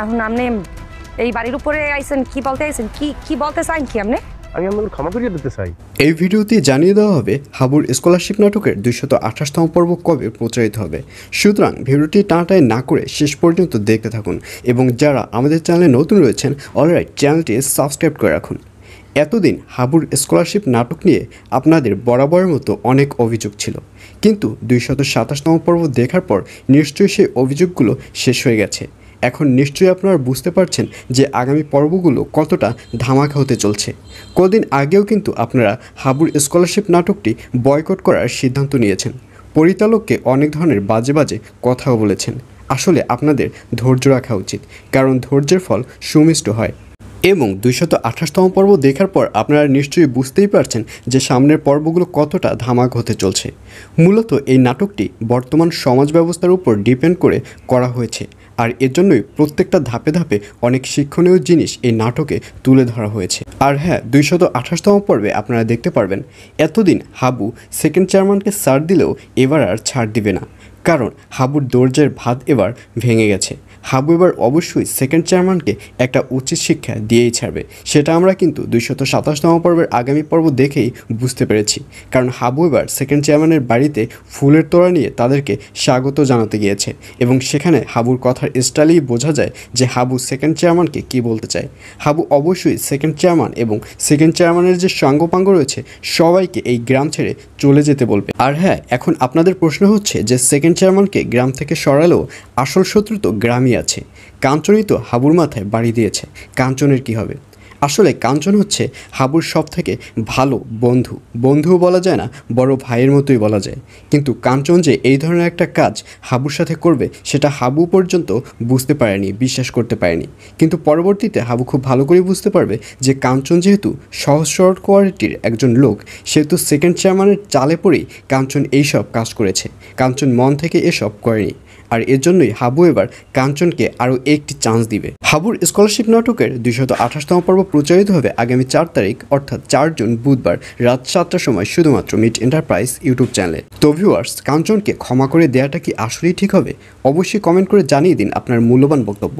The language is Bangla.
এখন আপনি এই বাড়ির উপরে আইছেন, কি বলতে আইছেন, কি বলতে চান কি আপনি? আমি আপনাদের ক্ষমা করিয়ে দিতে চাই। এই ভিডিওতে জানিয়ে দেওয়া হবে হাবুর স্কলারশিপ নাটকের 228তম পর্ব কবে প্রচারিত হবে। সুতরাং ভিডিওটি টানাটাই না করে শেষ পর্যন্ত দেখতে থাকুন এবং যারা আমাদের চ্যানেলে নতুন রয়েছেন অলরাইট চ্যানেলটি সাবস্ক্রাইব করে রাখুন। এতদিন হাবুর স্কলারশিপ নাটক নিয়ে আপনাদের বরাবরের মতো অনেক অভিযোগ ছিল, কিন্তু 227তম পর্ব দেখার পর নিশ্চয়ই সেই অভিযোগগুলো শেষ হয়ে গেছে। এখন নিশ্চয়ই আপনারা বুঝতে পারছেন যে আগামী পর্বগুলো কতটা ধামাকা হতে চলছে। কদিন আগেও কিন্তু আপনারা হাবুর স্কলারশিপ নাটকটি বয়কট করার সিদ্ধান্ত নিয়েছেন, পরিচালককে অনেক ধরনের বাজে বাজে কথাও বলেছেন। আসলে আপনাদের ধৈর্য রাখা উচিত, কারণ ধৈর্যের ফল সুমিষ্ট হয়। এবং 228তম পর্ব দেখার পর আপনারা নিশ্চয়ই বুঝতেই পারছেন যে সামনের পর্বগুলো কতটা ধামাক হতে চলছে। মূলত এই নাটকটি বর্তমান সমাজ ব্যবস্থার উপর ডিপেন্ড করে করা হয়েছে, আর এর জন্যই প্রত্যেকটা ধাপে ধাপে অনেক শিক্ষণীয় জিনিস এই নাটকে তুলে ধরা হয়েছে। আর হ্যাঁ, 228তম পর্বে আপনারা দেখতে পারবেন এতদিন হাবু সেকেন্ড চেয়ারম্যানকে ছাড় দিলেও এবার আর ছাড় দিবে না, কারণ হাবুর দরজার ভাত এবার ভেঙে গেছে। হাবু এবার অবশ্যই সেকেন্ড চেয়ারম্যানকে একটা উচিত শিক্ষা দিয়েই ছাড়বে। সেটা আমরা কিন্তু 227তম পর্বের আগামী পর্ব দেখেই বুঝতে পেরেছি, কারণ হাবু এবার সেকেন্ড চেয়ারম্যানের বাড়িতে ফুলের তোড়া নিয়ে তাদেরকে স্বাগত জানাতে গিয়েছে এবং সেখানে হাবুর কথার স্টাইলেই বোঝা যায় যে হাবু সেকেন্ড চেয়ারম্যানকে কী বলতে চায়। হাবু অবশ্যই সেকেন্ড চেয়ারম্যান এবং সেকেন্ড চেয়ারম্যানের যে সাঙ্গপাঙ্গ রয়েছে সবাইকে এই গ্রাম ছেড়ে চলে যেতে বলবে। আর হ্যাঁ, এখন আপনাদের প্রশ্ন হচ্ছে যে সেকেন্ড চেয়ারম্যানকে গ্রাম থেকে সরালেও আসল শত্রু তো গ্রামই আছে। কাঞ্চনই তো হাবুর মাথায় বাড়ি দিয়েছে, কাঞ্চনের কি হবে? আসলে কাঞ্চন হচ্ছে হাবুর সব থেকে ভালো বন্ধু, বন্ধুও বলা যায় না, বড় ভাইয়ের মতোই বলা যায়। কিন্তু কাঞ্চন যে এই ধরনের একটা কাজ হাবুর সাথে করবে সেটা হাবু পর্যন্ত বুঝতে পারেনি, বিশ্বাস করতে পারেনি। কিন্তু পরবর্তীতে হাবু খুব ভালো করে বুঝতে পারবে যে কাঞ্চন যেহেতু সহজ সরল কোয়ালিটির একজন লোক, সেহেতু সেকেন্ড চেয়ারম্যানের চালে পড়েই কাঞ্চন এইসব কাজ করেছে। কাঞ্চন মন থেকে এসব করেনি, আর এর জন্যই হাবু এবার কাঞ্চনকে আরও একটি চান্স দিবে। হাবুর স্কলারশিপ নাটকের 228তম পর্ব প্রচারিত হবে আগামী 4 তারিখ অর্থাৎ 4 জুন বুধবার রাত 7টার সময় শুধুমাত্র মিট এন্টারপ্রাইজ ইউটিউব চ্যানেলে। তো ভিউয়ার্স, কাঞ্চনকে ক্ষমা করে দেওয়াটা কি আসলেই ঠিক হবে? অবশ্যই কমেন্ট করে জানিয়ে দিন আপনার মূল্যবান বক্তব্য।